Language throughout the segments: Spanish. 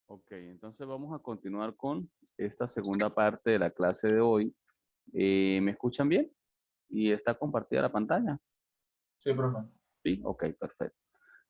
Ok, entonces vamos a continuar con esta segunda parte de la clase de hoy. ¿Me escuchan bien? ¿Y está compartida la pantalla? Sí, profe. Sí, ok, perfecto.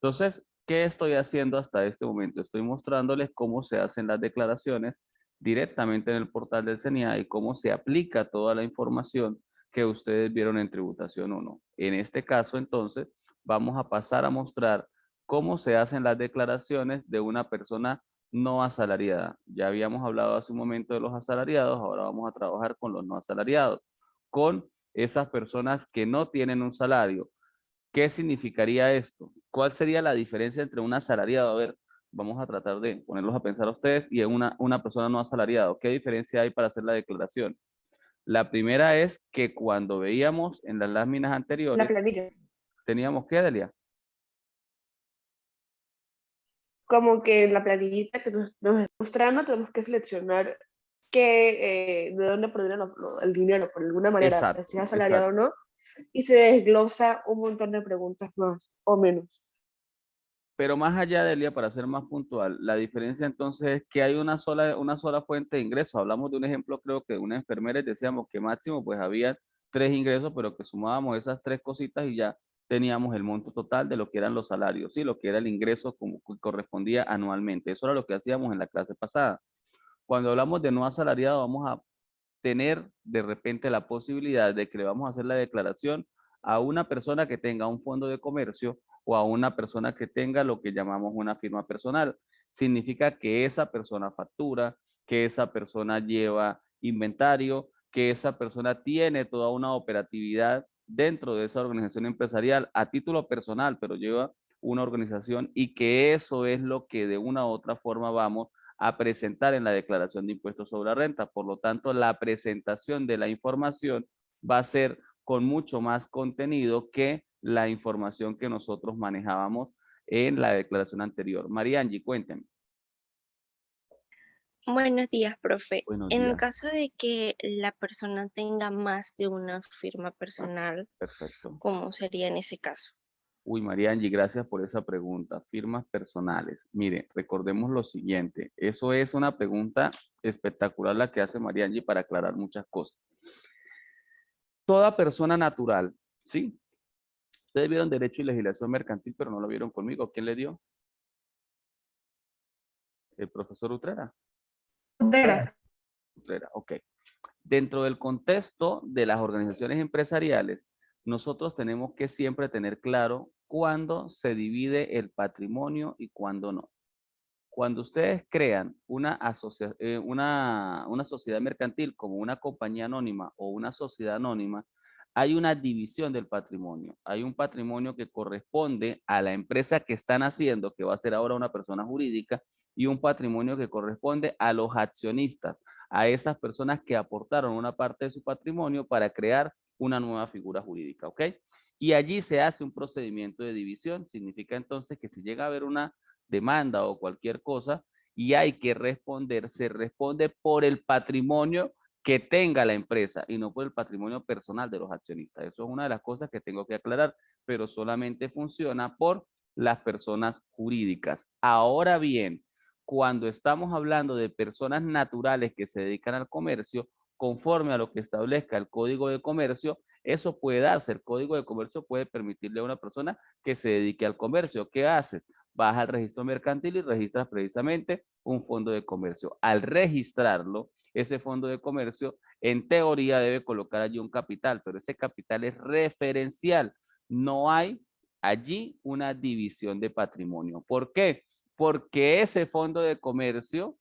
Entonces, ¿qué estoy haciendo hasta este momento? Estoy mostrándoles cómo se hacen las declaraciones directamente en el portal del CENIA y cómo se aplica toda la información que ustedes vieron en tributación 1. En este caso, entonces, vamos a pasar a mostrar cómo se hacen las declaraciones de una persona no asalariada. Ya habíamos hablado hace un momento de los asalariados, ahora vamos a trabajar con los no asalariados, con esas personas que no tienen un salario. ¿Qué significaría esto? ¿Cuál sería la diferencia entre un asalariado? A ver, vamos a tratar de ponerlos a pensar a ustedes y una persona no asalariada. ¿Qué diferencia hay para hacer la declaración? La primera es que cuando veíamos en las láminas La anteriores, planilla. teníamos que, Delia, Como que en la planillita que nos está mostrando tenemos que seleccionar de dónde proviene el dinero, por alguna manera, exacto, sea asalariado o exacto. no, y se desglosa un montón de preguntas más o menos. Pero más allá de Delia, para ser más puntual, la diferencia entonces es que hay una sola fuente de ingresos. Hablamos de un ejemplo, creo que de una enfermera y decíamos que máximo pues había 3 ingresos, pero que sumábamos esas 3 cositas y ya teníamos el monto total de lo que eran los salarios, ¿sí? Lo que era el ingreso como que correspondía anualmente. Eso era lo que hacíamos en la clase pasada. Cuando hablamos de no asalariado, vamos a tener de repente la posibilidad de que le vamos a hacer la declaración a una persona que tenga un fondo de comercio o a una persona que tenga lo que llamamos una firma personal. Significa que esa persona factura, que esa persona lleva inventario, que esa persona tiene toda una operatividad dentro de esa organización empresarial a título personal, pero lleva una organización y que eso es lo que de una u otra forma vamos a presentar en la declaración de impuestos sobre la renta. Por lo tanto, la presentación de la información va a ser con mucho más contenido que la información que nosotros manejábamos en la declaración anterior. María Angie, cuénteme. Buenos días, profe. Buenos En días. caso de que la persona tenga más de una firma personal, Perfecto. ¿cómo sería en ese caso? Uy, María Angie, gracias por esa pregunta. Firmas personales. Mire, recordemos lo siguiente. Eso es una pregunta espectacular la que hace María Angie para aclarar muchas cosas. Toda persona natural, ¿sí? Ustedes vieron Derecho y Legislación Mercantil, pero no lo vieron conmigo. ¿Quién le dio? El profesor Utrera. Vera, Utrera, ok. Dentro del contexto de las organizaciones empresariales, nosotros tenemos que siempre tener claro cuándo se divide el patrimonio y cuándo no. Cuando ustedes crean una sociedad mercantil como una compañía anónima o una sociedad anónima, hay una división del patrimonio. Hay un patrimonio que corresponde a la empresa que están haciendo, que va a ser ahora una persona jurídica, y un patrimonio que corresponde a los accionistas, a esas personas que aportaron una parte de su patrimonio para crear una nueva figura jurídica, ¿ok? Y allí se hace un procedimiento de división. Significa entonces que si llega a haber una demanda o cualquier cosa y hay que responder, se responde por el patrimonio que tenga la empresa y no por el patrimonio personal de los accionistas. Eso es una de las cosas que tengo que aclarar, pero solamente funciona por las personas jurídicas. Ahora bien, cuando estamos hablando de personas naturales que se dedican al comercio, conforme a lo que establezca el Código de Comercio, eso puede darse. El Código de Comercio puede permitirle a una persona que se dedique al comercio. ¿Qué haces? Vas al registro mercantil y registras precisamente un fondo de comercio. Al registrarlo, ese fondo de comercio, en teoría debe colocar allí un capital, pero ese capital es referencial. No hay allí una división de patrimonio. ¿Por qué? Porque ese fondo de comercio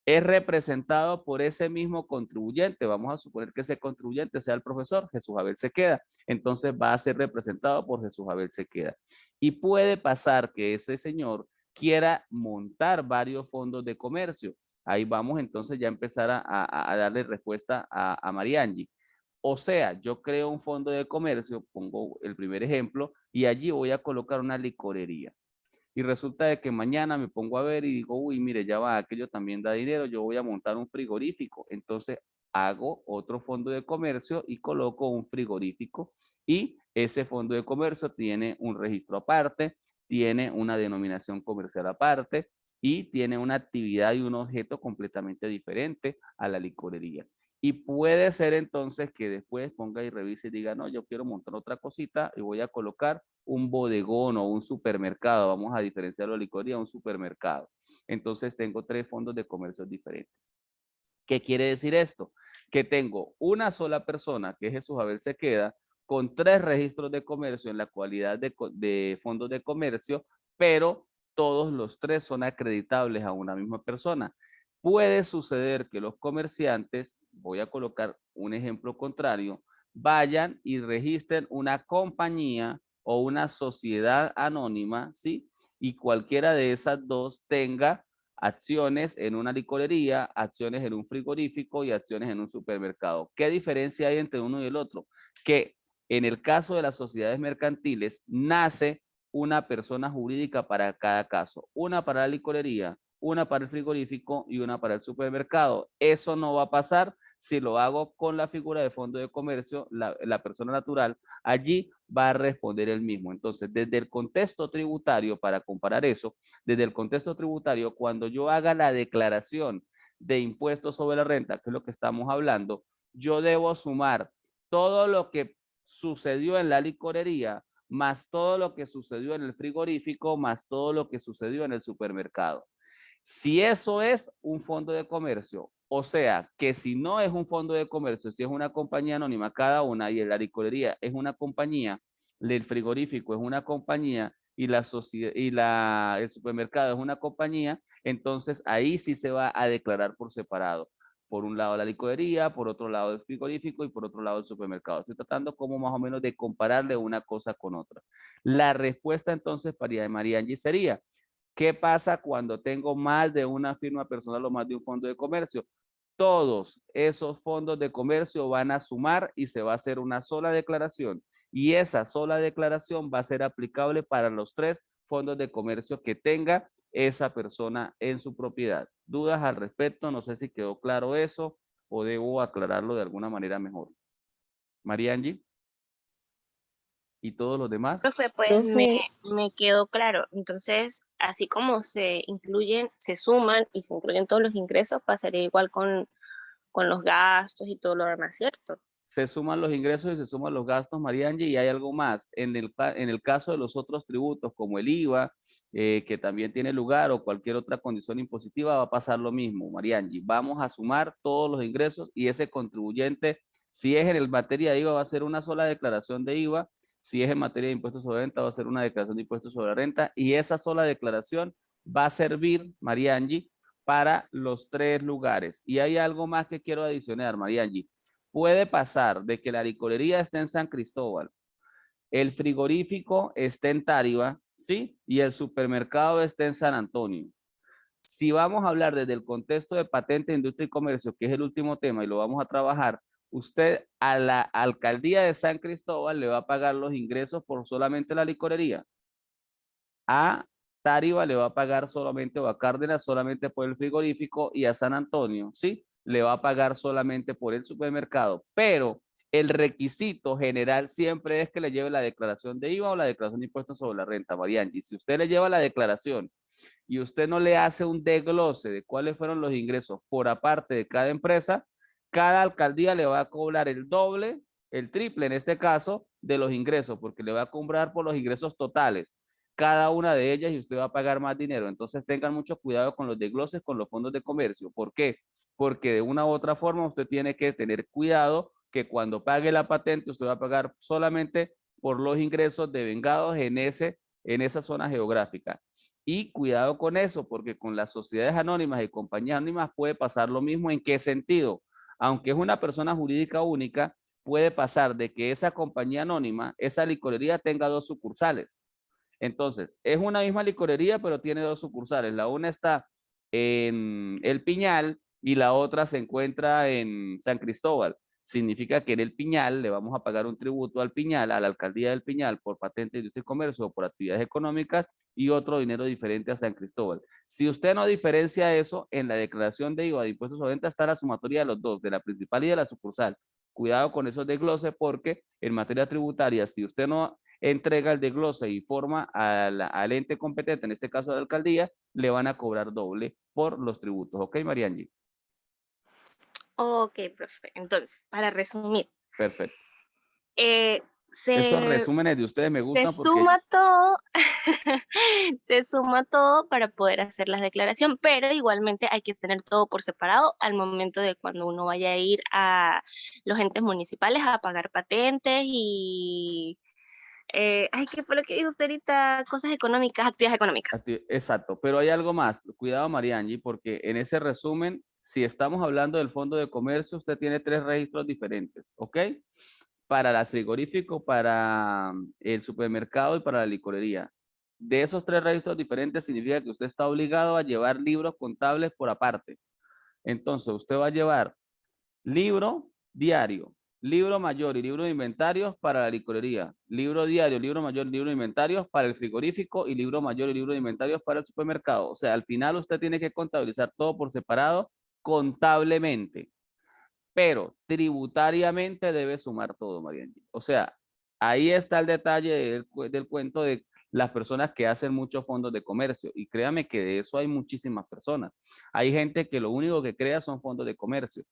es representado por ese mismo contribuyente. Vamos a suponer que ese contribuyente sea el profesor Jesús Abel Sequeda. Entonces va a ser representado por Jesús Abel Sequeda. Y puede pasar que ese señor quiera montar varios fondos de comercio. Ahí vamos entonces ya a empezar a darle respuesta a María Angie. O sea, yo creo un fondo de comercio, pongo el primer ejemplo, y allí voy a colocar una licorería. Y resulta de que mañana me pongo a ver y digo, uy, mire, ya va, aquello también da dinero, yo voy a montar un frigorífico. Entonces hago otro fondo de comercio y coloco un frigorífico y ese fondo de comercio tiene un registro aparte, tiene una denominación comercial aparte, y tiene una actividad y un objeto completamente diferente a la licorería. Y puede ser entonces que después ponga y revise y diga, no, yo quiero montar otra cosita y voy a colocar un bodegón o un supermercado. Vamos a diferenciarlo de licorería, un supermercado. Entonces tengo 3 fondos de comercio diferentes. ¿Qué quiere decir esto? Que tengo una sola persona, que es Jesús Abel Sequeda, con 3 registros de comercio en la cualidad de fondos de comercio, pero todos los 3 son acreditables a una misma persona. Puede suceder que los comerciantes, voy a colocar un ejemplo contrario, vayan y registren una compañía o una sociedad anónima, ¿sí? Y cualquiera de esas 2 tenga acciones en una licorería, acciones en un frigorífico y acciones en un supermercado. ¿Qué diferencia hay entre uno y el otro? Que en el caso de las sociedades mercantiles nace una persona jurídica para cada caso, una para la licorería, una para el frigorífico y una para el supermercado. Eso no va a pasar si lo hago con la figura de fondo de comercio, la persona natural, allí va a responder el mismo. Entonces, desde el contexto tributario, para comparar eso, desde el contexto tributario, cuando yo haga la declaración de impuestos sobre la renta, que es lo que estamos hablando, yo debo sumar todo lo que sucedió en la licorería, más todo lo que sucedió en el frigorífico, más todo lo que sucedió en el supermercado. Si eso es un fondo de comercio, o sea, que si no es un fondo de comercio, si es una compañía anónima cada una y la licorería es una compañía, el frigorífico es una compañía y el supermercado es una compañía, entonces ahí sí se va a declarar por separado. Por un lado la licorería, por otro lado el frigorífico y por otro lado el supermercado. Estoy tratando como más o menos de compararle una cosa con otra. La respuesta entonces para María Angie sería, ¿qué pasa cuando tengo más de una firma personal o más de un fondo de comercio? Todos esos fondos de comercio van a sumar y se va a hacer una sola declaración. Y esa sola declaración va a ser aplicable para los 3 fondos de comercio que tenga esa persona en su propiedad. ¿Dudas al respecto? No sé si quedó claro eso o debo aclararlo de alguna manera mejor. María Angie y todos los demás. Profe, pues me quedó claro. Entonces, así como se incluyen, se suman y se incluyen todos los ingresos, pasaría igual con los gastos y todo lo demás, ¿cierto? Se suman los ingresos y se suman los gastos, María Angie, y hay algo más. En el caso de los otros tributos, como el IVA, que también tiene lugar, o cualquier otra condición impositiva, va a pasar lo mismo, María Angie. Vamos a sumar todos los ingresos y ese contribuyente, si es en el materia de IVA, va a ser una sola declaración de IVA. Si es en materia de impuestos sobre renta, va a ser una declaración de impuestos sobre renta. Y esa sola declaración va a servir, María Angie, para los 3 lugares. Y hay algo más que quiero adicionar, María Angie. Puede pasar de que la licorería esté en San Cristóbal, el frigorífico esté en Táriba, ¿sí? Y el supermercado esté en San Antonio. Si vamos a hablar desde el contexto de patente, industria y comercio, que es el último tema y lo vamos a trabajar, usted a la alcaldía de San Cristóbal le va a pagar los ingresos por solamente la licorería. A Táriba le va a pagar solamente, o a Cárdenas solamente por el frigorífico, y a San Antonio, ¿sí? Le va a pagar solamente por el supermercado. Pero el requisito general siempre es que le lleve la declaración de IVA o la declaración de impuestos sobre la renta, variante. Y si usted le lleva la declaración y usted no le hace un desglose de cuáles fueron los ingresos por aparte de cada empresa, cada alcaldía le va a cobrar el doble, el triple en este caso, de los ingresos, porque le va a cobrar por los ingresos totales cada una de ellas y usted va a pagar más dinero. Entonces tengan mucho cuidado con los desgloses con los fondos de comercio. ¿Por qué? Porque de una u otra forma usted tiene que tener cuidado que cuando pague la patente usted va a pagar solamente por los ingresos devengados en esa zona geográfica. Y cuidado con eso, porque con las sociedades anónimas y compañías anónimas puede pasar lo mismo. ¿En qué sentido? Aunque es una persona jurídica única, puede pasar de que esa compañía anónima, esa licorería tenga 2 sucursales. Entonces, es una misma licorería, pero tiene 2 sucursales. La una está en El Piñal y la otra se encuentra en San Cristóbal. Significa que en El Piñal le vamos a pagar un tributo al Piñal, a la alcaldía del Piñal, por patente, industria y comercio o por actividades económicas, y otro dinero diferente a San Cristóbal. Si usted no diferencia eso, en la declaración de IVA de impuestos sobre venta está la sumatoria de los 2, de la principal y de la sucursal. Cuidado con esos desgloses porque en materia tributaria, si usted no entrega el desglose y forma al ente competente, en este caso a la alcaldía, le van a cobrar doble por los tributos. ¿Ok, Mariangi? Ok, profe. Entonces, para resumir, Perfecto. eh, Esos se, resúmenes de ustedes me se gustan porque suma todo, se suma todo para poder hacer la declaración, pero igualmente hay que tener todo por separado al momento de cuando uno vaya a ir a los entes municipales a pagar patentes y, ay, ¿qué fue lo que dijo usted ahorita? Cosas económicas, actividades económicas. Exacto, pero hay algo más. Cuidado, Mariangi, porque en ese resumen, si estamos hablando del Fondo de Comercio, usted tiene 3 registros diferentes, ¿ok? Para el frigorífico, para el supermercado y para la licorería. De esos 3 registros diferentes significa que usted está obligado a llevar libros contables por aparte. Entonces, usted va a llevar libro diario, libro mayor y libro de inventarios para la licorería, libro diario, libro mayor, libro de inventarios para el frigorífico y libro mayor y libro de inventarios para el supermercado. O sea, al final usted tiene que contabilizar todo por separado contablemente, pero tributariamente debe sumar todo, Mariangi. O sea, ahí está el detalle del cuento de las personas que hacen muchos fondos de comercio. Y créame que de eso hay muchísimas personas. Hay gente que lo único que crea son fondos de comercio,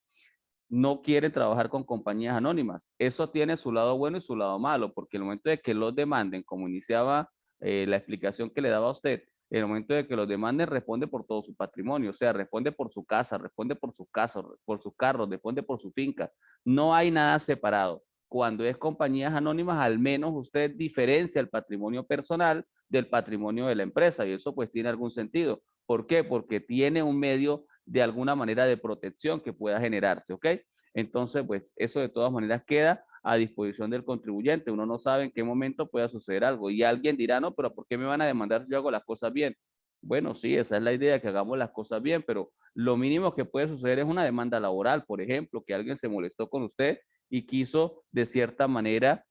no quiere trabajar con compañías anónimas. Eso tiene su lado bueno y su lado malo, porque el momento de que los demanden, como iniciaba la explicación que le daba a usted, en el momento de que los demanden, responde por todo su patrimonio, o sea, responde por su casa, responde por sus casas, por sus carros, responde por su finca. No hay nada separado. Cuando es compañías anónimas, al menos usted diferencia el patrimonio personal del patrimonio de la empresa, y eso pues tiene algún sentido. ¿Por qué? Porque tiene un medio de alguna manera de protección que pueda generarse, ¿ok? Entonces, pues eso de todas maneras queda a disposición del contribuyente. Uno no sabe en qué momento pueda suceder algo y alguien dirá, no, pero ¿por qué me van a demandar si yo hago las cosas bien? Bueno, sí, esa es la idea, que hagamos las cosas bien, pero lo mínimo que puede suceder es una demanda laboral, por ejemplo, que alguien se molestó con usted y quiso de cierta manera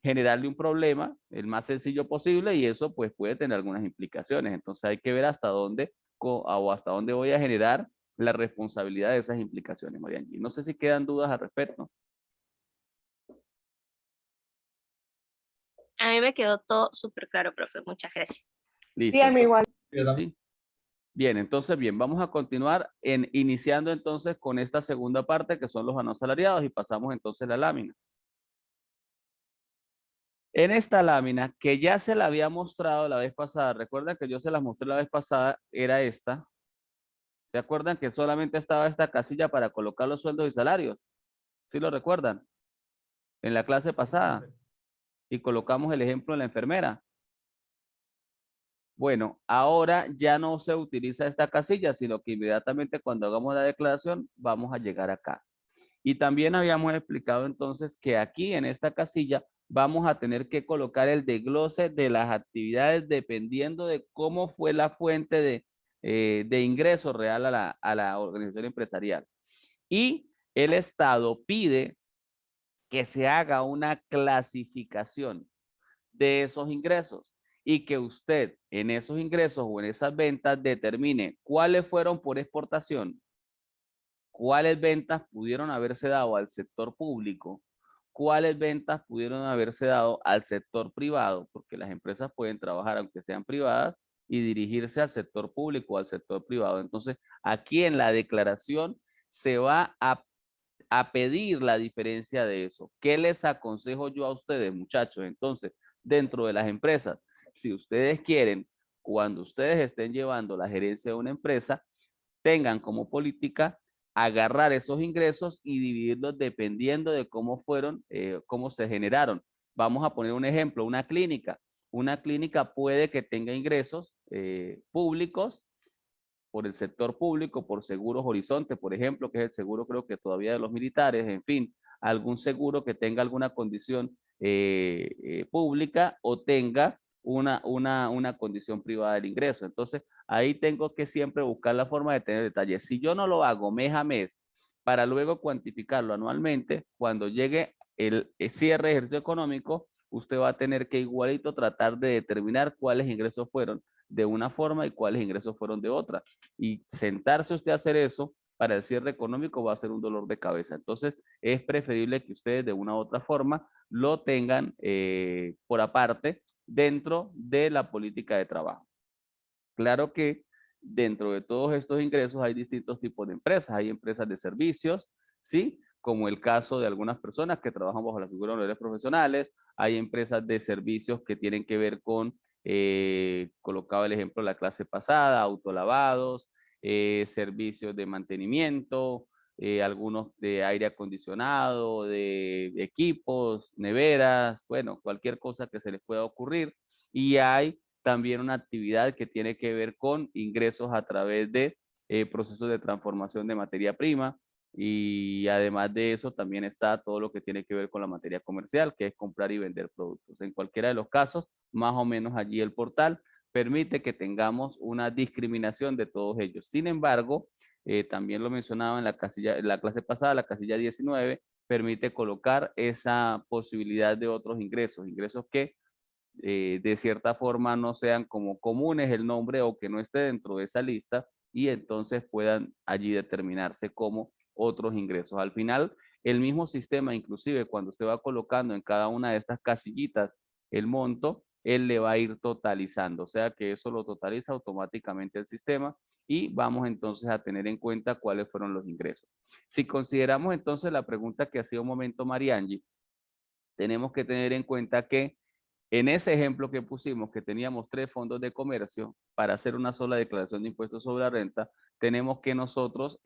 generarle un problema el más sencillo posible y eso pues puede tener algunas implicaciones. Entonces hay que ver hasta dónde o hasta dónde voy a generar la responsabilidad de esas implicaciones, Mariangi. No sé si quedan dudas al respecto. A mí me quedó todo súper claro, profe. Muchas gracias. Sí, Listo. a mí igual. ¿Sí? Bien, entonces bien, vamos a continuar iniciando entonces con esta segunda parte que son los no asalariados y pasamos entonces la lámina. En esta lámina que ya se la había mostrado la vez pasada, recuerdan que yo se la mostré la vez pasada, era esta. ¿Se acuerdan que solamente estaba esta casilla para colocar los sueldos y salarios? ¿Sí lo recuerdan? En la clase pasada. Y colocamos el ejemplo de la enfermera. Bueno, ahora ya no se utiliza esta casilla, sino que inmediatamente cuando hagamos la declaración vamos a llegar acá. Y también habíamos explicado entonces que aquí en esta casilla vamos a tener que colocar el desglose de las actividades dependiendo de cómo fue la fuente de ingreso real a la organización empresarial. Y el Estado pide que se haga una clasificación de esos ingresos y que usted en esos ingresos o en esas ventas determine cuáles fueron por exportación, cuáles ventas pudieron haberse dado al sector público, cuáles ventas pudieron haberse dado al sector privado, porque las empresas pueden trabajar aunque sean privadas y dirigirse al sector público o al sector privado. Entonces, aquí en la declaración se va a pedir la diferencia de eso. ¿Qué les aconsejo yo a ustedes, muchachos? Entonces, dentro de las empresas, si ustedes quieren, cuando ustedes estén llevando la gerencia de una empresa, tengan como política agarrar esos ingresos y dividirlos dependiendo de cómo fueron, cómo se generaron. Vamos a poner un ejemplo, una clínica. Una clínica puede que tenga ingresos públicos por el sector público, por Seguros Horizonte, por ejemplo, que es el seguro creo que todavía de los militares, en fin, algún seguro que tenga alguna condición pública o tenga una condición privada del ingreso. Entonces, ahí tengo que siempre buscar la forma de tener detalles. Si yo no lo hago mes a mes para luego cuantificarlo anualmente, cuando llegue el cierre de ejercicio económico, usted va a tener que igualito tratar de determinar cuáles ingresos fueron de una forma y cuáles ingresos fueron de otra. Y sentarse usted a hacer eso para el cierre económico va a ser un dolor de cabeza. Entonces, es preferible que ustedes de una u otra forma lo tengan por aparte dentro de la política de trabajo. Claro que dentro de todos estos ingresos hay distintos tipos de empresas. Hay empresas de servicios, ¿sí? Como el caso de algunas personas que trabajan bajo la figura de honorarios profesionales. Hay empresas de servicios que tienen que ver con, colocaba el ejemplo la clase pasada, autolavados, servicios de mantenimiento, algunos de aire acondicionado, de equipos, neveras, bueno, cualquier cosa que se les pueda ocurrir. Y hay también una actividad que tiene que ver con ingresos a través de procesos de transformación de materia prima, y además de eso también está todo lo que tiene que ver con la materia comercial, que es comprar y vender productos. En cualquiera de los casos, más o menos allí el portal permite que tengamos una discriminación de todos ellos. Sin embargo, también lo mencionaba en la casilla, en la clase pasada, la casilla 19 permite colocar esa posibilidad de otros ingresos, ingresos que de cierta forma no sean como comunes el nombre o que no esté dentro de esa lista, y entonces puedan allí determinarse como otros ingresos. Al final, el mismo sistema, inclusive cuando usted va colocando en cada una de estas casillitas el monto, él le va a ir totalizando, o sea que eso lo totaliza automáticamente el sistema, y vamos entonces a tener en cuenta cuáles fueron los ingresos. Si consideramos entonces la pregunta que hacía un momento Mariangi, tenemos que tener en cuenta que en ese ejemplo que pusimos, que teníamos 3 fondos de comercio para hacer una sola declaración de impuestos sobre la renta, tenemos que nosotros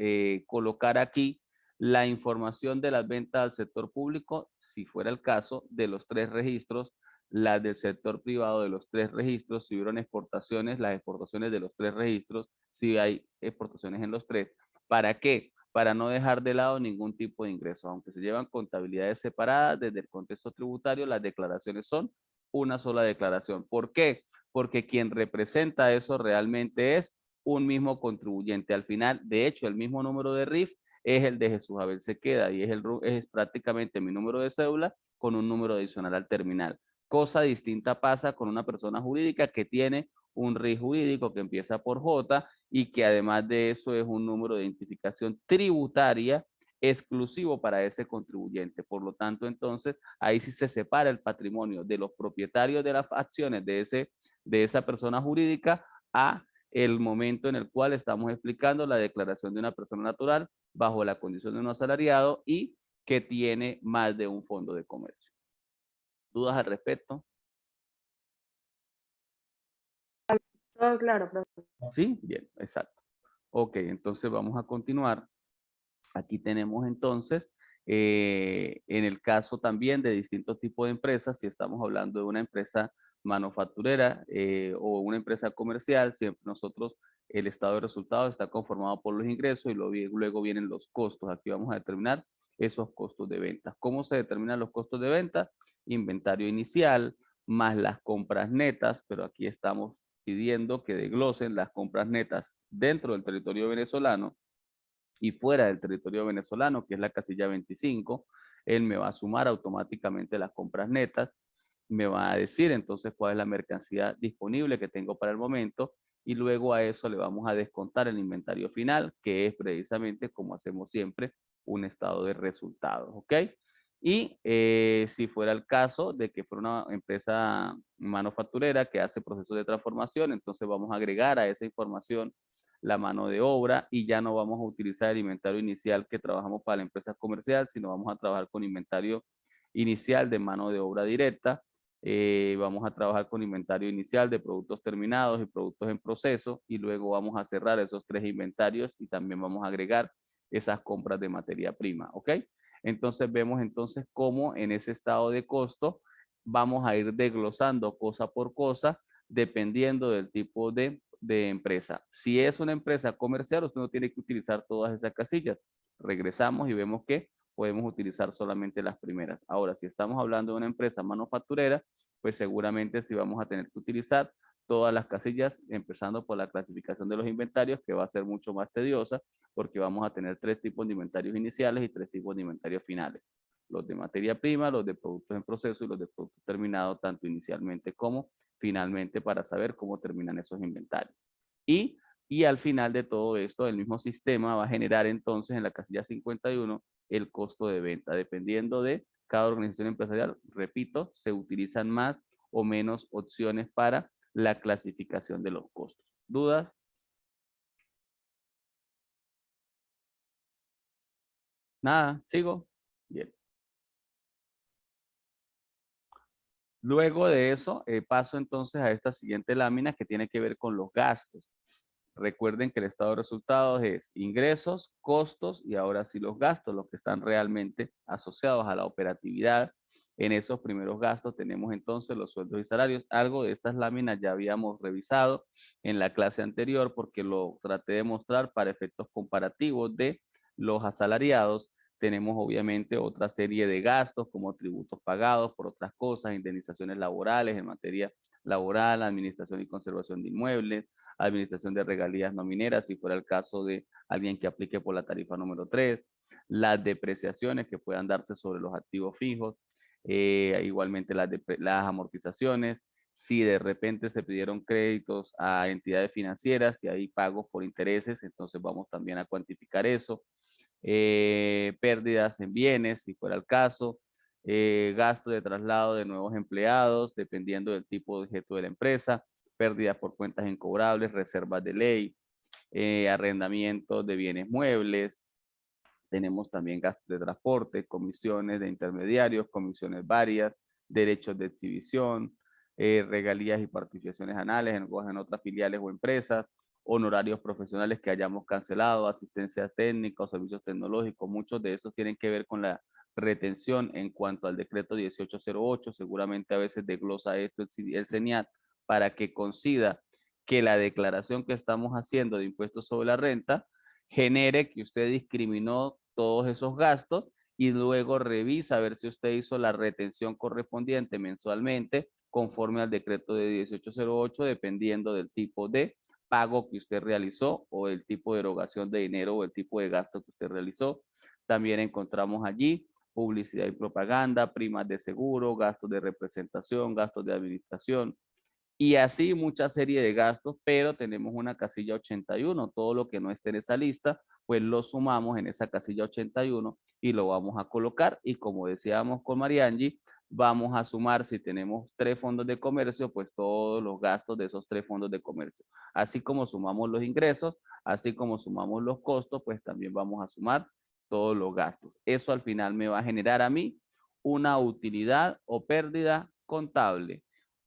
colocar aquí la información de las ventas al sector público, si fuera el caso, de los 3 registros, las del sector privado de los 3 registros, si hubieron exportaciones, las exportaciones de los 3 registros, si hay exportaciones en los 3. ¿Para qué? Para no dejar de lado ningún tipo de ingreso. Aunque se llevan contabilidades separadas, desde el contexto tributario, las declaraciones son una sola declaración. ¿Por qué? Porque quien representa eso realmente es un mismo contribuyente. Al final, de hecho, el mismo número de RIF es el de Jesús Abel Sequeda, y es prácticamente mi número de cédula con un número adicional al terminal. Cosa distinta pasa con una persona jurídica que tiene un RIF jurídico que empieza por J y que además de eso es un número de identificación tributaria exclusivo para ese contribuyente. Por lo tanto, entonces, ahí sí se separa el patrimonio de los propietarios de las acciones de esa persona jurídica a el momento en el cual estamos explicando la declaración de una persona natural bajo la condición de un asalariado y que tiene más de un fondo de comercio. ¿Dudas al respecto? Todo claro, profe. Sí, bien, exacto. Ok, entonces vamos a continuar. Aquí tenemos entonces, en el caso también de distintos tipos de empresas, si estamos hablando de una empresa manufacturera o una empresa comercial, siempre nosotros, el estado de resultados está conformado por los ingresos y luego vienen los costos. Aquí vamos a determinar esos costos de ventas. ¿Cómo se determinan los costos de venta? Inventario inicial más las compras netas, pero aquí estamos pidiendo que desglosen las compras netas dentro del territorio venezolano y fuera del territorio venezolano, que es la casilla 25, él me va a sumar automáticamente las compras netas, me va a decir entonces cuál es la mercancía disponible que tengo para el momento, y luego a eso le vamos a descontar el inventario final, que es precisamente como hacemos siempre, un estado de resultados, ¿ok? Y si fuera el caso de que fuera una empresa manufacturera que hace procesos de transformación, entonces vamos a agregar a esa información la mano de obra, y ya no vamos a utilizar el inventario inicial que trabajamos para la empresa comercial, sino vamos a trabajar con inventario inicial de mano de obra directa. Vamos a trabajar con inventario inicial de productos terminados y productos en proceso, y luego vamos a cerrar esos 3 inventarios y también vamos a agregar esas compras de materia prima, ¿ok? Entonces vemos entonces cómo en ese estado de costo vamos a ir desglosando cosa por cosa dependiendo del tipo de empresa. Si es una empresa comercial, usted no tiene que utilizar todas esas casillas. Regresamos y vemos que podemos utilizar solamente las primeras. Ahora, si estamos hablando de una empresa manufacturera, pues seguramente sí vamos a tener que utilizar todas las casillas, empezando por la clasificación de los inventarios, que va a ser mucho más tediosa, porque vamos a tener 3 tipos de inventarios iniciales y 3 tipos de inventarios finales. Los de materia prima, los de productos en proceso y los de productos terminados, tanto inicialmente como finalmente, para saber cómo terminan esos inventarios. Y Y al final de todo esto, el mismo sistema va a generar entonces en la casilla 51 el costo de venta. Dependiendo de cada organización empresarial, repito, se utilizan más o menos opciones para la clasificación de los costos. ¿Dudas? Nada, ¿sigo? Bien. Luego de eso, paso entonces a esta siguiente lámina que tiene que ver con los gastos. Recuerden que el estado de resultados es ingresos, costos y ahora sí los gastos, los que están realmente asociados a la operatividad. En esos primeros gastos tenemos entonces los sueldos y salarios. Algo de estas láminas ya habíamos revisado en la clase anterior porque lo traté de mostrar para efectos comparativos de los asalariados. Tenemos obviamente otra serie de gastos como tributos pagados por otras cosas, indemnizaciones laborales en materia laboral, administración y conservación de inmuebles, administración de regalías no mineras, si fuera el caso de alguien que aplique por la tarifa número 3, las depreciaciones que puedan darse sobre los activos fijos, igualmente las amortizaciones, si de repente se pidieron créditos a entidades financieras y hay pagos por intereses, entonces vamos también a cuantificar eso, pérdidas en bienes, si fuera el caso, gasto de traslado de nuevos empleados, dependiendo del tipo de objeto de la empresa, pérdidas por cuentas incobrables, reservas de ley, arrendamiento de bienes muebles. Tenemos también gastos de transporte, comisiones de intermediarios, comisiones varias, derechos de exhibición, regalías y participaciones anales en otras filiales o empresas, honorarios profesionales que hayamos cancelado, asistencia técnica o servicios tecnológicos. Muchos de esos tienen que ver con la retención en cuanto al decreto 1808. Seguramente a veces desglosa esto el CENIAT para que considere que la declaración que estamos haciendo de impuestos sobre la renta genere que usted discriminó todos esos gastos y luego revisa a ver si usted hizo la retención correspondiente mensualmente conforme al decreto de 1808, dependiendo del tipo de pago que usted realizó o el tipo de erogación de dinero o el tipo de gasto que usted realizó. También encontramos allí publicidad y propaganda, primas de seguro, gastos de representación, gastos de administración, y así mucha serie de gastos, pero tenemos una casilla 81. Todo lo que no esté en esa lista, pues lo sumamos en esa casilla 81 y lo vamos a colocar. Y como decíamos con Mariangi, vamos a sumar, si tenemos 3 fondos de comercio, pues todos los gastos de esos 3 fondos de comercio. Así como sumamos los ingresos, así como sumamos los costos, pues también vamos a sumar todos los gastos. Eso al final me va a generar a mí una utilidad o pérdida contable.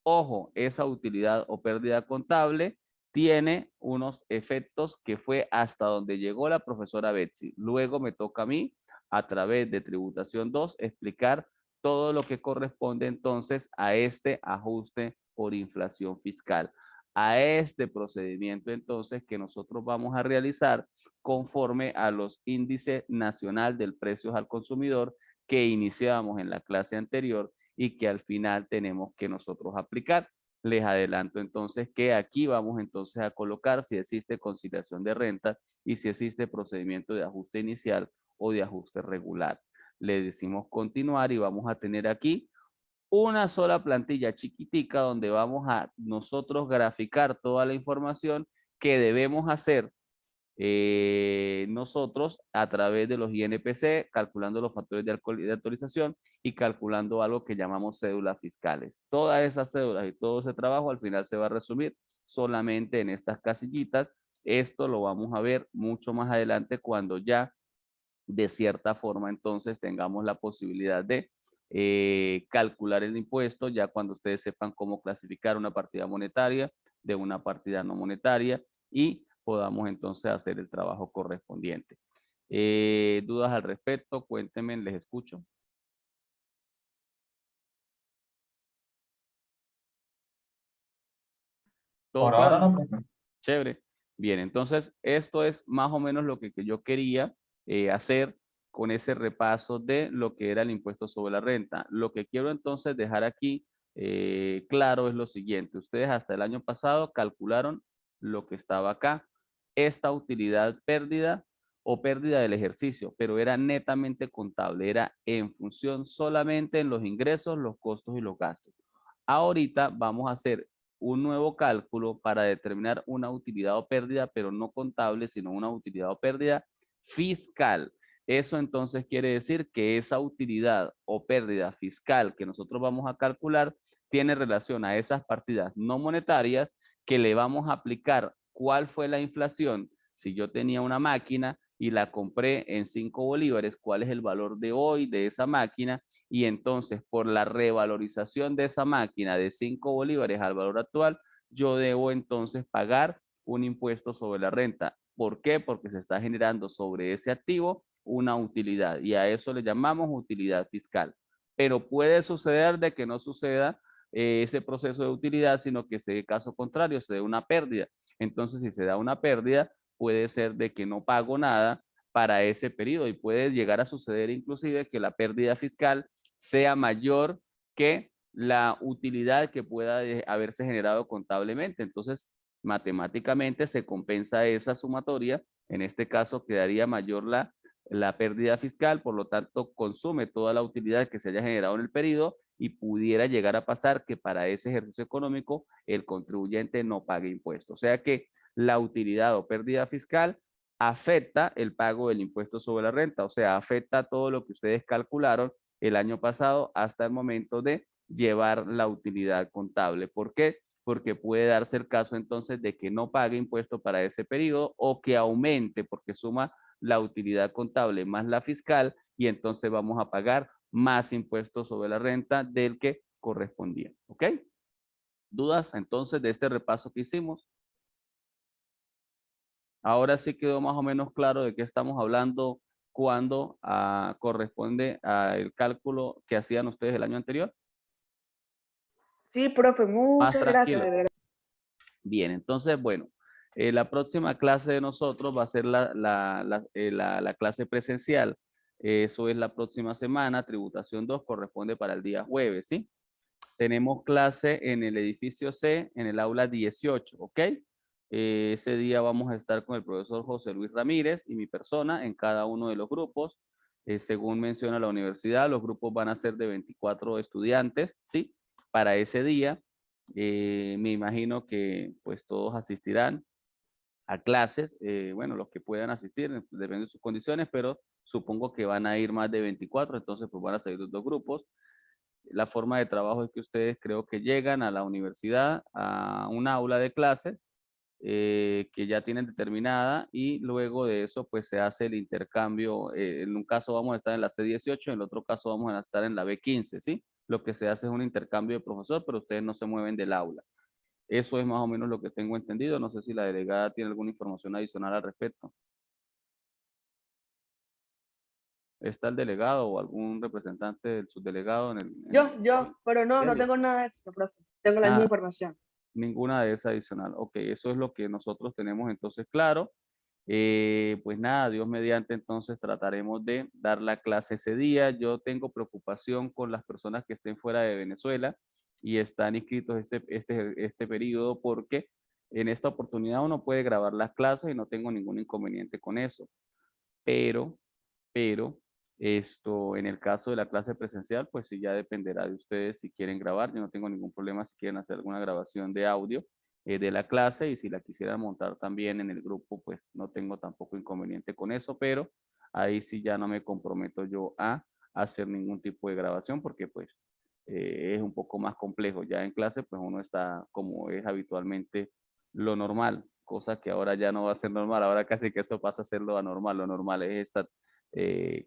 Ojo, esa utilidad o pérdida contable tiene unos efectos que fue hasta donde llegó la profesora Betsy. Luego me toca a mí, a través de tributación 2, explicar todo lo que corresponde entonces a este ajuste por inflación fiscal. A este procedimiento entonces que nosotros vamos a realizar conforme a los índices nacional del precios al consumidor que iniciamos en la clase anterior y que al final tenemos que nosotros aplicar. Les adelanto entonces que aquí vamos entonces a colocar si existe conciliación de rentas y si existe procedimiento de ajuste inicial o de ajuste regular. Le decimos continuar y vamos a tener aquí una sola plantilla chiquitica donde vamos a nosotros graficar toda la información que debemos hacer nosotros a través de los INPC, calculando los factores de actualización y calculando algo que llamamos cédulas fiscales. Todas esas cédulas y todo ese trabajo al final se va a resumir solamente en estas casillitas. Esto lo vamos a ver mucho más adelante cuando ya de cierta forma entonces tengamos la posibilidad de calcular el impuesto, ya cuando ustedes sepan cómo clasificar una partida monetaria de una partida no monetaria y podamos entonces hacer el trabajo correspondiente. ¿Dudas al respecto? Cuéntenme, les escucho. ¿Todo Por ahora claro? no, profe. Chévere. Bien, entonces esto es más o menos lo que yo quería hacer con ese repaso de lo que era el impuesto sobre la renta. Lo que quiero entonces dejar aquí claro es lo siguiente. Ustedes hasta el año pasado calcularon lo que estaba acá. Esta utilidad pérdida o pérdida del ejercicio, pero era netamente contable, era en función solamente en los ingresos, los costos y los gastos. Ahorita vamos a hacer un nuevo cálculo para determinar una utilidad o pérdida, pero no contable, sino una utilidad o pérdida fiscal. Eso entonces quiere decir que esa utilidad o pérdida fiscal que nosotros vamos a calcular tiene relación a esas partidas no monetarias que le vamos a aplicar cuál fue la inflación. Si yo tenía una máquina y la compré en 5 bolívares, cuál es el valor de hoy de esa máquina, y entonces por la revalorización de esa máquina de 5 bolívares al valor actual, yo debo entonces pagar un impuesto sobre la renta. ¿Por qué? Porque se está generando sobre ese activo una utilidad y a eso le llamamos utilidad fiscal. Pero puede suceder de que no suceda ese proceso de utilidad, sino que se dé caso contrario, se dé una pérdida. Entonces, si se da una pérdida, puede ser de que no pago nada para ese periodo y puede llegar a suceder inclusive que la pérdida fiscal sea mayor que la utilidad que pueda haberse generado contablemente. Entonces, matemáticamente se compensa esa sumatoria. En este caso, quedaría mayor la pérdida fiscal, por lo tanto, consume toda la utilidad que se haya generado en el periodo y pudiera llegar a pasar que para ese ejercicio económico el contribuyente no pague impuestos. O sea que la utilidad o pérdida fiscal afecta el pago del impuesto sobre la renta, o sea, afecta todo lo que ustedes calcularon el año pasado hasta el momento de llevar la utilidad contable. ¿Por qué? Porque puede darse el caso entonces de que no pague impuesto para ese periodo o que aumente porque suma la utilidad contable más la fiscal y entonces vamos a pagar más impuestos sobre la renta del que correspondía. ¿Ok? ¿Dudas entonces de este repaso que hicimos? Ahora sí quedó más o menos claro de qué estamos hablando cuando corresponde al cálculo que hacían ustedes el año anterior. Sí, profe, Más muchas gracias, tranquilo. de verdad. Bien, entonces, bueno, la próxima clase de nosotros va a ser la clase presencial. Eso es la próxima semana. Tributación 2 corresponde para el día jueves, ¿sí? Tenemos clase en el edificio C, en el aula 18, ¿ok? Ese día vamos a estar con el profesor José Luis Ramírez y mi persona en cada uno de los grupos. Según menciona la universidad, los grupos van a ser de 24 estudiantes, ¿sí? Para ese día, me imagino que pues todos asistirán a clases, bueno, los que puedan asistir, depende de sus condiciones, pero supongo que van a ir más de 24, entonces pues van a salir los dos grupos. La forma de trabajo es que ustedes creo que llegan a la universidad, a un aula de clases que ya tienen determinada y luego de eso pues se hace el intercambio. En un caso vamos a estar en la C18, en el otro caso vamos a estar en la B15, ¿sí? Lo que se hace es un intercambio de profesor, pero ustedes no se mueven del aula. Eso es más o menos lo que tengo entendido. No sé si la delegada tiene alguna información adicional al respecto. ¿Está el delegado o algún representante del subdelegado en el... Yo, pero no serio? tengo nada de eso, profe. Tengo la misma Ah, información. ninguna de esas adicional. Ok, eso es lo que nosotros tenemos entonces claro. Pues nada, Dios mediante, entonces trataremos de dar la clase ese día. Yo tengo preocupación con las personas que estén fuera de Venezuela y están inscritos este periodo porque en esta oportunidad uno puede grabar las clases y no tengo ningún inconveniente con eso. Pero, pero, en el caso de la clase presencial, pues sí ya dependerá de ustedes si quieren grabar. Yo no tengo ningún problema si quieren hacer alguna grabación de audio de la clase y si la quisieran montar también en el grupo, pues no tengo tampoco inconveniente con eso, pero ahí sí ya no me comprometo yo a hacer ningún tipo de grabación porque pues es un poco más complejo. Ya en clase, pues uno está como es habitualmente lo normal, cosa que ahora ya no va a ser normal, ahora casi que eso pasa a ser lo anormal, lo normal es esta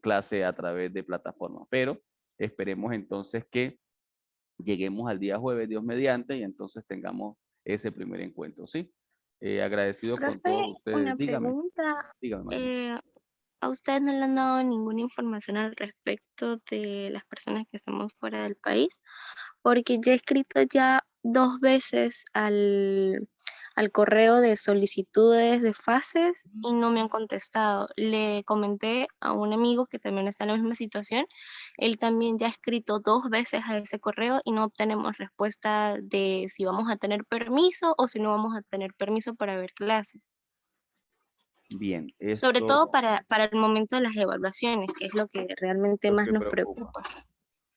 clase a través de plataformas, pero esperemos entonces que lleguemos al día jueves, Dios mediante, y entonces tengamos ese primer encuentro, ¿sí? Agradecido con Profe, todos ustedes. una Dígame, pregunta. dígame, María. eh, ¿A ustedes no le han dado ninguna información al respecto de las personas que estamos fuera del país? Porque yo he escrito ya 2 veces al correo de solicitudes de fases y no me han contestado. Le comenté a un amigo que también está en la misma situación, él también ya ha escrito 2 veces a ese correo y no obtenemos respuesta de si vamos a tener permiso o si no vamos a tener permiso para ver clases. Bien, Sobre todo esto, para el momento de las evaluaciones, que es lo que realmente lo más que nos preocupa. preocupa.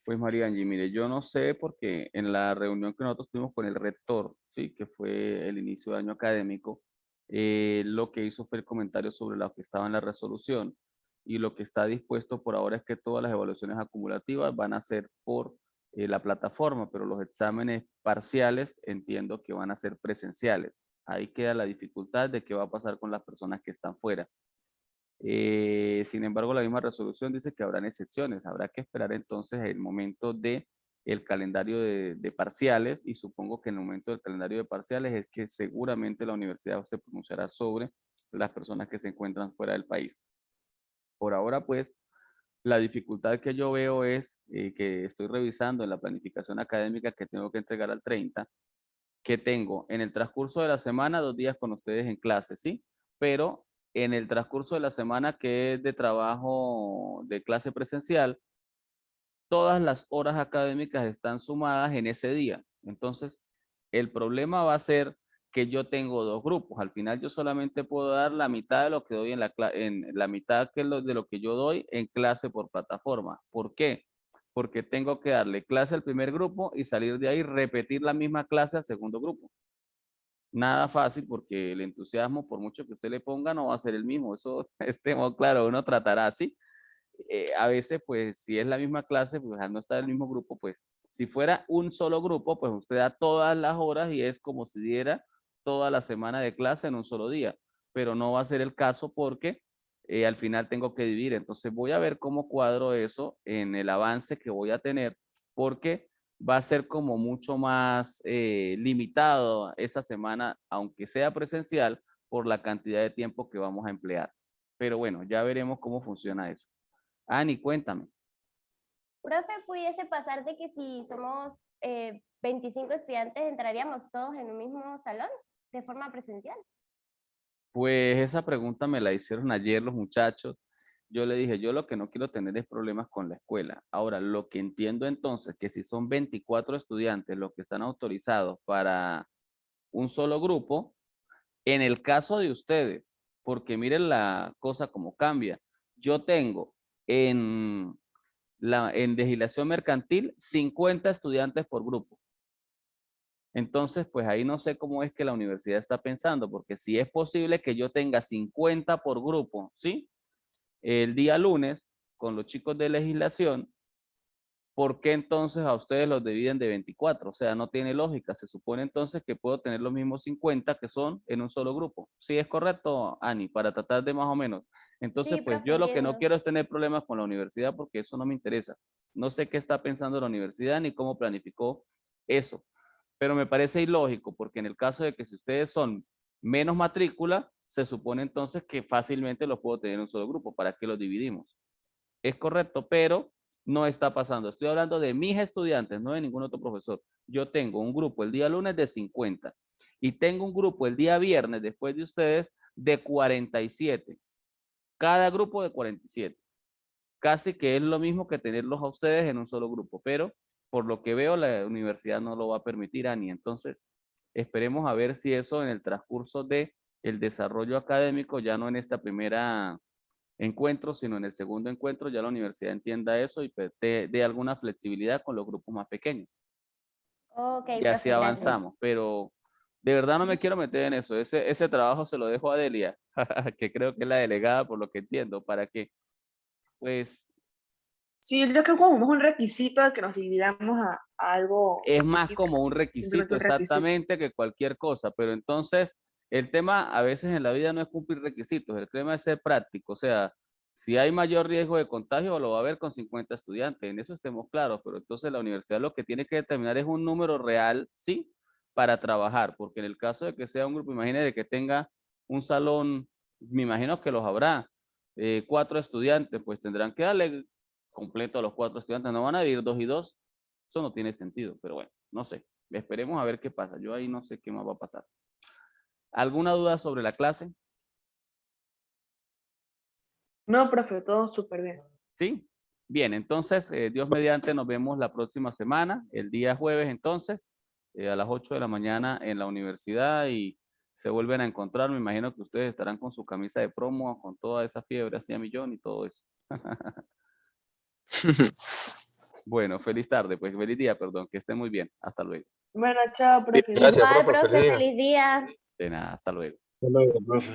Pues María Angie, mire, yo no sé porque en la reunión que nosotros tuvimos con el rector sí, que fue el inicio de año académico, lo que hizo fue el comentario sobre lo que estaba en la resolución y lo que está dispuesto por ahora es que todas las evaluaciones acumulativas van a ser por la plataforma, pero los exámenes parciales entiendo que van a ser presenciales. Ahí queda la dificultad de qué va a pasar con las personas que están fuera. Sin embargo, la misma resolución dice que habrán excepciones. Habrá que esperar entonces el momento de el calendario de parciales y supongo que en el momento del calendario de parciales es que seguramente la universidad se pronunciará sobre las personas que se encuentran fuera del país. Por ahora, pues, la dificultad que yo veo es que estoy revisando en la planificación académica que tengo que entregar al 30, que tengo en el transcurso de la semana 2 días con ustedes en clase, ¿sí? Pero en el transcurso de la semana que es de trabajo de clase presencial, todas las horas académicas están sumadas en ese día. Entonces, el problema va a ser que yo tengo dos grupos. Al final yo solamente puedo dar la mitad de lo que doy en la mitad de lo que yo doy en clase por plataforma. ¿Por qué? Porque tengo que darle clase al primer grupo y salir de ahí repetir la misma clase al segundo grupo. Nada fácil porque el entusiasmo, por mucho que usted le ponga, no va a ser el mismo. Eso estemos claro, uno tratará así. A veces, pues, si es la misma clase, pues al no estar en el mismo grupo, pues, si fuera un solo grupo, pues usted da todas las horas y es como si diera toda la semana de clase en un solo día, pero no va a ser el caso porque al final tengo que dividir. Entonces voy a ver cómo cuadro eso en el avance que voy a tener, porque va a ser como mucho más limitado esa semana, aunque sea presencial, por la cantidad de tiempo que vamos a emplear. Pero bueno, ya veremos cómo funciona eso. Ani, cuéntame. Profe, ¿pudiese pasar de que si somos 25 estudiantes entraríamos todos en un mismo salón de forma presencial? Pues esa pregunta me la hicieron ayer los muchachos. Yo le dije, yo lo que no quiero tener es problemas con la escuela. Ahora, lo que entiendo entonces, que si son 24 estudiantes los que están autorizados para un solo grupo, en el caso de ustedes, porque miren la cosa como cambia. Yo tengo en en legislación mercantil 50 estudiantes por grupo. Entonces, pues ahí no sé cómo es que la universidad está pensando, porque si es posible que yo tenga 50 por grupo, ¿sí? El día lunes con los chicos de legislación, ¿por qué entonces a ustedes los dividen de 24? O sea, no tiene lógica. Se supone entonces que puedo tener los mismos 50 que son en un solo grupo. ¿Sí es correcto, Ani? Para tratar de más o menos. Entonces, Sí, pues profe, yo lo que no entiendo. quiero es tener problemas con la universidad porque eso no me interesa. No sé qué está pensando la universidad ni cómo planificó eso. Pero me parece ilógico porque en el caso de que si ustedes son menos matrícula, se supone entonces que fácilmente los puedo tener en un solo grupo. ¿Para qué los dividimos? Es correcto, pero no está pasando. Estoy hablando de mis estudiantes, no de ningún otro profesor. Yo tengo un grupo el día lunes de 50 y tengo un grupo el día viernes, después de ustedes, de 47. Cada grupo de 47. Casi que es lo mismo que tenerlos a ustedes en un solo grupo, pero por lo que veo la universidad no lo va a permitir, Ani. Entonces, esperemos a ver si eso en el transcurso de el desarrollo académico, ya no en esta primera encuentro, sino en el segundo encuentro, ya la universidad entienda eso y pues, dé alguna flexibilidad con los grupos más pequeños. Ok, Y así profe, gracias. avanzamos, pero de verdad no me quiero meter en eso. Ese trabajo se lo dejo a Delia, que creo que es la delegada por lo que entiendo, para que pues Sí, yo creo que como un requisito de que nos dividamos a algo es más como específico. un Simplemente requisito un requisito. exactamente que cualquier cosa, pero entonces el tema a veces en la vida no es cumplir requisitos, el tema es ser práctico, o sea, si hay mayor riesgo de contagio lo va a haber con 50 estudiantes, en eso estemos claros, pero entonces la universidad lo que tiene que determinar es un número real, ¿sí? Para trabajar, porque en el caso de que sea un grupo, imagínese que tenga un salón, me imagino que los habrá, 4 estudiantes, pues tendrán que darle completo a los 4 estudiantes, no van a ir 2 y 2. Eso no tiene sentido, pero bueno, no sé. Esperemos a ver qué pasa. Yo ahí no sé qué más va a pasar. ¿Alguna duda sobre la clase? No, profe, todo súper bien. ¿Sí? Bien, entonces, Dios mediante, nos vemos la próxima semana, el día jueves entonces, a las 8 de la mañana en la universidad y se vuelven a encontrar. Me imagino que ustedes estarán con su camisa de promo, con toda esa fiebre así a millón y todo eso. Bueno, feliz tarde, pues feliz día, perdón, que esté muy bien. Hasta luego. Bueno, chao, profe. Gracias, Igual, profe, profe, feliz día. feliz día. De nada, hasta luego. Hasta luego, profe.